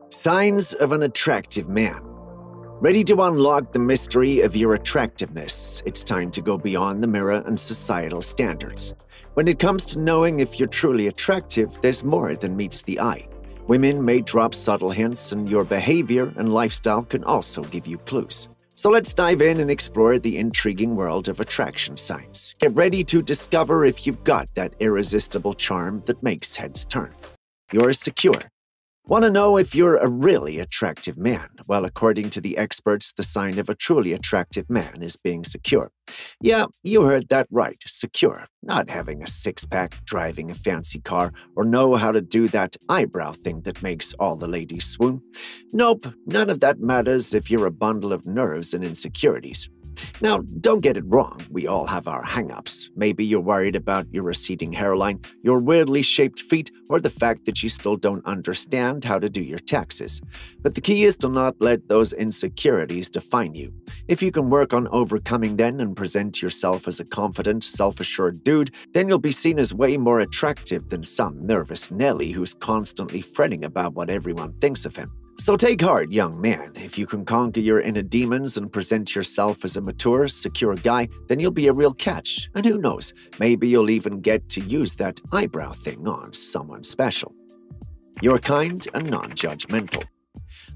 Signs of an attractive man. Ready to unlock the mystery of your attractiveness? It's time to go beyond the mirror and societal standards. When it comes to knowing if you're truly attractive, there's more than meets the eye. Women may drop subtle hints, and your behavior and lifestyle can also give you clues. So let's dive in and explore the intriguing world of attraction signs. Get ready to discover if you've got that irresistible charm that makes heads turn. Youre Secure. Want to know if you're a really attractive man? Well, according to the experts, the sign of a truly attractive man is being secure. Yeah, you heard that right, secure. Not having a six-pack, driving a fancy car, or know how to do that eyebrow thing that makes all the ladies swoon. Nope, none of that matters if you're a bundle of nerves and insecurities. Now, don't get it wrong, we all have our hang-ups. Maybe you're worried about your receding hairline, your weirdly shaped feet, or the fact that you still don't understand how to do your taxes. But the key is to not let those insecurities define you. If you can work on overcoming them and present yourself as a confident, self-assured dude, then you'll be seen as way more attractive than some nervous Nelly who's constantly fretting about what everyone thinks of him. So take heart, young man. If you can conquer your inner demons and present yourself as a mature, secure guy, then you'll be a real catch. And who knows, maybe you'll even get to use that eyebrow thing on someone special. You're kind and non-judgmental.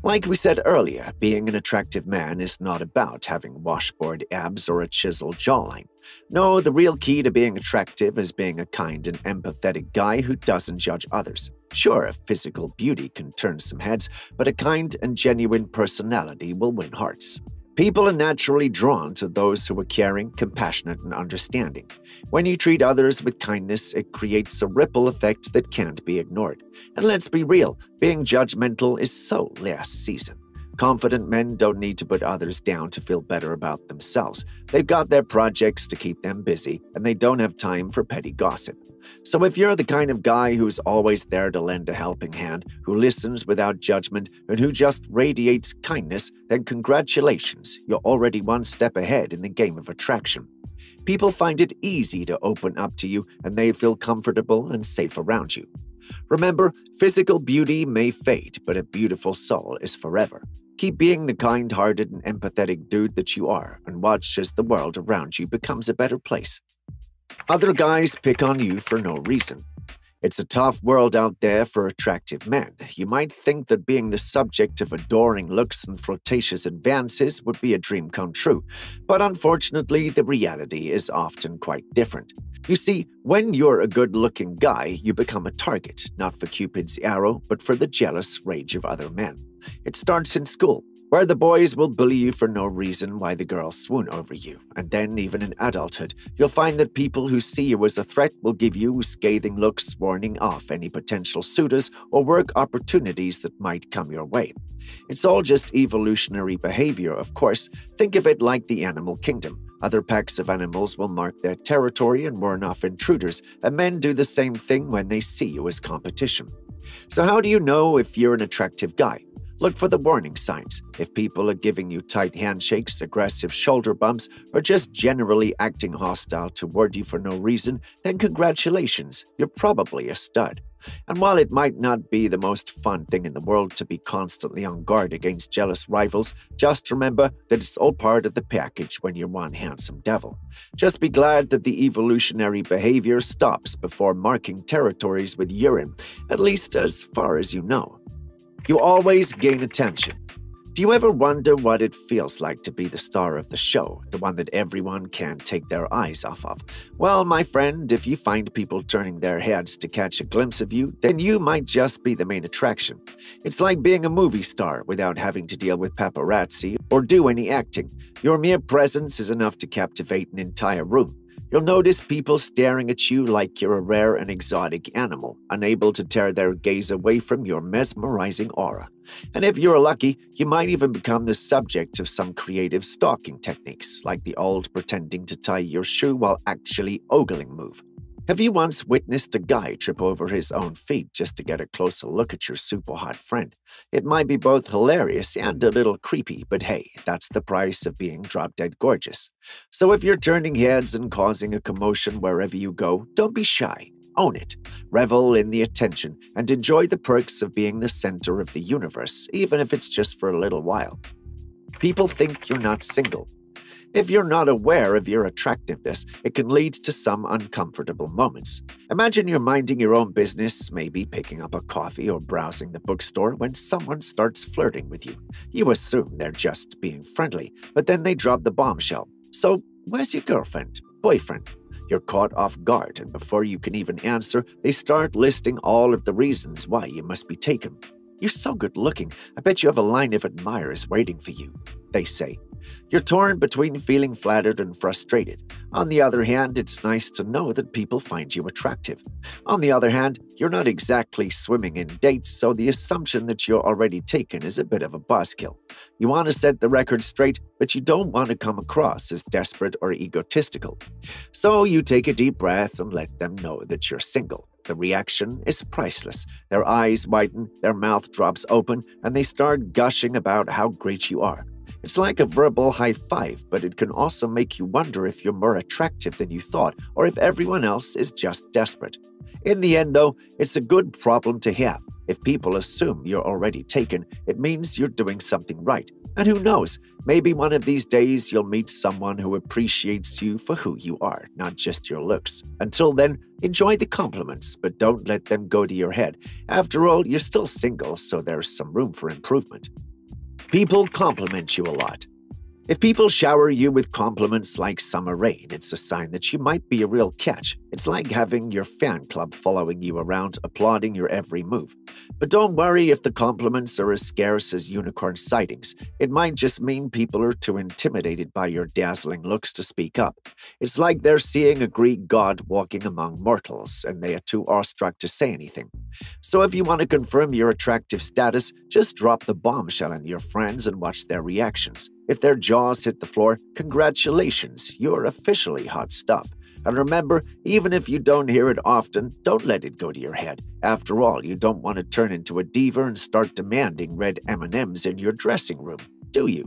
Like we said earlier, being an attractive man is not about having washboard abs or a chiseled jawline. No, the real key to being attractive is being a kind and empathetic guy who doesn't judge others. Sure, a physical beauty can turn some heads, but a kind and genuine personality will win hearts. People are naturally drawn to those who are caring, compassionate, and understanding. When you treat others with kindness, it creates a ripple effect that can't be ignored. And let's be real, being judgmental is so last season. Confident men don't need to put others down to feel better about themselves. They've got their projects to keep them busy, and they don't have time for petty gossip. So if you're the kind of guy who's always there to lend a helping hand, who listens without judgment, and who just radiates kindness, then congratulations, you're already one step ahead in the game of attraction. People find it easy to open up to you, and they feel comfortable and safe around you. Remember, physical beauty may fade, but a beautiful soul is forever. Keep being the kind-hearted and empathetic dude that you are, and watch as the world around you becomes a better place. Other guys pick on you for no reason. It's a tough world out there for attractive men. You might think that being the subject of adoring looks and flirtatious advances would be a dream come true, but unfortunately, the reality is often quite different. You see, when you're a good-looking guy, you become a target, not for Cupid's arrow, but for the jealous rage of other men. It starts in school, where the boys will bully you for no reason while the girls swoon over you. And then, even in adulthood, you'll find that people who see you as a threat will give you scathing looks, warning off any potential suitors or work opportunities that might come your way. It's all just evolutionary behavior, of course. Think of it like the animal kingdom. Other packs of animals will mark their territory and warn off intruders, and men do the same thing when they see you as competition. So how do you know if you're an attractive guy? Look for the warning signs. If people are giving you tight handshakes, aggressive shoulder bumps, or just generally acting hostile toward you for no reason, then congratulations, you're probably a stud. And while it might not be the most fun thing in the world to be constantly on guard against jealous rivals, just remember that it's all part of the package when you're one handsome devil. Just be glad that the evolutionary behavior stops before marking territories with urine, at least as far as you know. You always gain attention. Do you ever wonder what it feels like to be the star of the show, the one that everyone can't take their eyes off of? Well, my friend, if you find people turning their heads to catch a glimpse of you, then you might just be the main attraction. It's like being a movie star without having to deal with paparazzi or do any acting. Your mere presence is enough to captivate an entire room. You'll notice people staring at you like you're a rare and exotic animal, unable to tear their gaze away from your mesmerizing aura. And if you're lucky, you might even become the subject of some creative stalking techniques, like the old pretending to tie your shoe while actually ogling move. Have you once witnessed a guy trip over his own feet just to get a closer look at your super hot friend? It might be both hilarious and a little creepy, but hey, that's the price of being drop-dead gorgeous. So if you're turning heads and causing a commotion wherever you go, don't be shy. Own it, revel in the attention, and enjoy the perks of being the center of the universe, even if it's just for a little while. People think you're not single. If you're not aware of your attractiveness, it can lead to some uncomfortable moments. Imagine you're minding your own business, maybe picking up a coffee or browsing the bookstore, when someone starts flirting with you. You assume they're just being friendly, but then they drop the bombshell. So, where's your girlfriend, boyfriend? You're caught off guard, and before you can even answer, they start listing all of the reasons why you must be taken. You're so good looking, I bet you have a line of admirers waiting for you, they say. You're torn between feeling flattered and frustrated. On the other hand, it's nice to know that people find you attractive. On the other hand, you're not exactly swimming in dates, so the assumption that you're already taken is a bit of a buzzkill. You want to set the record straight, but you don't want to come across as desperate or egotistical. So you take a deep breath and let them know that you're single. The reaction is priceless. Their eyes widen, their mouth drops open, and they start gushing about how great you are. It's like a verbal high five, but it can also make you wonder if you're more attractive than you thought, or if everyone else is just desperate. In the end, though, it's a good problem to have. If people assume you're already taken, it means you're doing something right. And who knows, maybe one of these days you'll meet someone who appreciates you for who you are, not just your looks. Until then, enjoy the compliments, but don't let them go to your head. After all, you're still single, so there's some room for improvement. People compliment you a lot. If people shower you with compliments like summer rain, it's a sign that you might be a real catch. It's like having your fan club following you around, applauding your every move. But don't worry if the compliments are as scarce as unicorn sightings. It might just mean people are too intimidated by your dazzling looks to speak up. It's like they're seeing a Greek god walking among mortals, and they are too awestruck to say anything. So if you want to confirm your attractive status, just drop the bombshell on your friends and watch their reactions. If their jaws hit the floor, congratulations, you're officially hot stuff. And remember, even if you don't hear it often, don't let it go to your head. After all, you don't want to turn into a diva and start demanding red M&Ms in your dressing room, do you?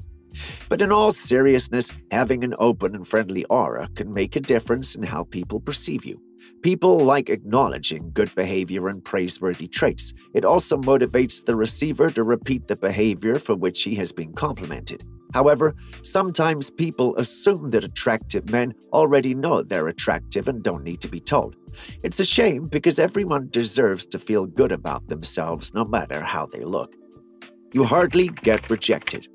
But in all seriousness, having an open and friendly aura can make a difference in how people perceive you. People like acknowledging good behavior and praiseworthy traits. It also motivates the receiver to repeat the behavior for which he has been complimented. However, sometimes people assume that attractive men already know they're attractive and don't need to be told. It's a shame because everyone deserves to feel good about themselves no matter how they look. You hardly get rejected.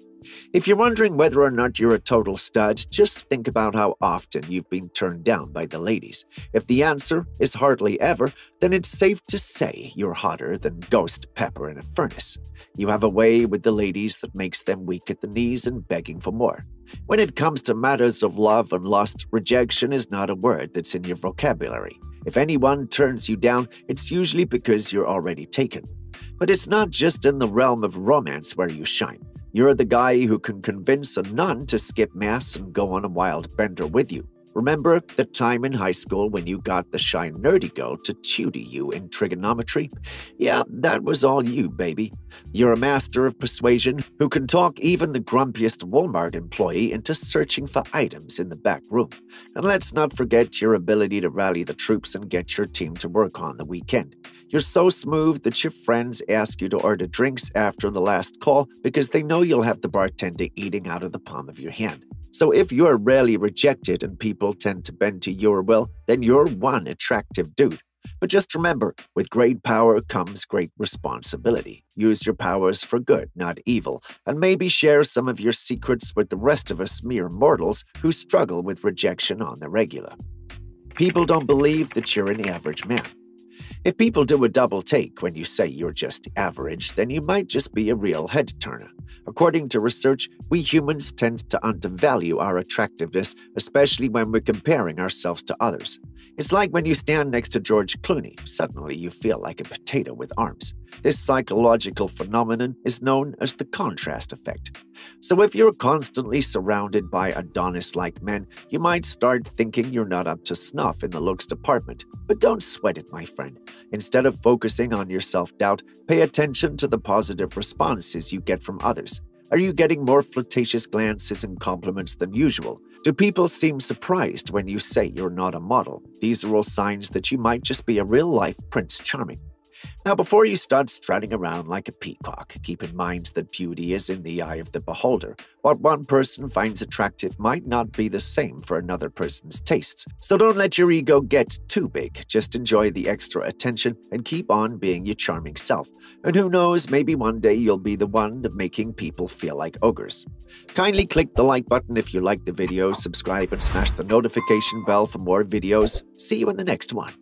If you're wondering whether or not you're a total stud, just think about how often you've been turned down by the ladies. If the answer is hardly ever, then it's safe to say you're hotter than ghost pepper in a furnace. You have a way with the ladies that makes them weak at the knees and begging for more. When it comes to matters of love and lust, rejection is not a word that's in your vocabulary. If anyone turns you down, it's usually because you're already taken. But it's not just in the realm of romance where you shine. You're the guy who can convince a nun to skip mass and go on a wild bender with you. Remember the time in high school when you got the shy nerdy girl to tutor you in trigonometry? Yeah, that was all you, baby. You're a master of persuasion who can talk even the grumpiest Walmart employee into searching for items in the back room. And let's not forget your ability to rally the troops and get your team to work on the weekend. You're so smooth that your friends ask you to order drinks after the last call because they know you'll have the bartender eating out of the palm of your hand. So if you're rarely rejected and people tend to bend to your will, then you're one attractive dude. But just remember, with great power comes great responsibility. Use your powers for good, not evil, and maybe share some of your secrets with the rest of us mere mortals who struggle with rejection on the regular. People don't believe that you're an average man. If people do a double take when you say you're just average, then you might just be a real head-turner. According to research, we humans tend to undervalue our attractiveness, especially when we're comparing ourselves to others. It's like when you stand next to George Clooney, suddenly you feel like a potato with arms. This psychological phenomenon is known as the contrast effect. So if you're constantly surrounded by Adonis-like men, you might start thinking you're not up to snuff in the looks department. But don't sweat it, my friend. Instead of focusing on your self-doubt, pay attention to the positive responses you get from others. Are you getting more flirtatious glances and compliments than usual? Do people seem surprised when you say you're not a model? These are all signs that you might just be a real-life Prince Charming. Now, before you start strutting around like a peacock, keep in mind that beauty is in the eye of the beholder. What one person finds attractive might not be the same for another person's tastes. So don't let your ego get too big. Just enjoy the extra attention and keep on being your charming self. And who knows, maybe one day you'll be the one making people feel like ogres. Kindly click the like button if you like the video, subscribe and smash the notification bell for more videos. See you in the next one.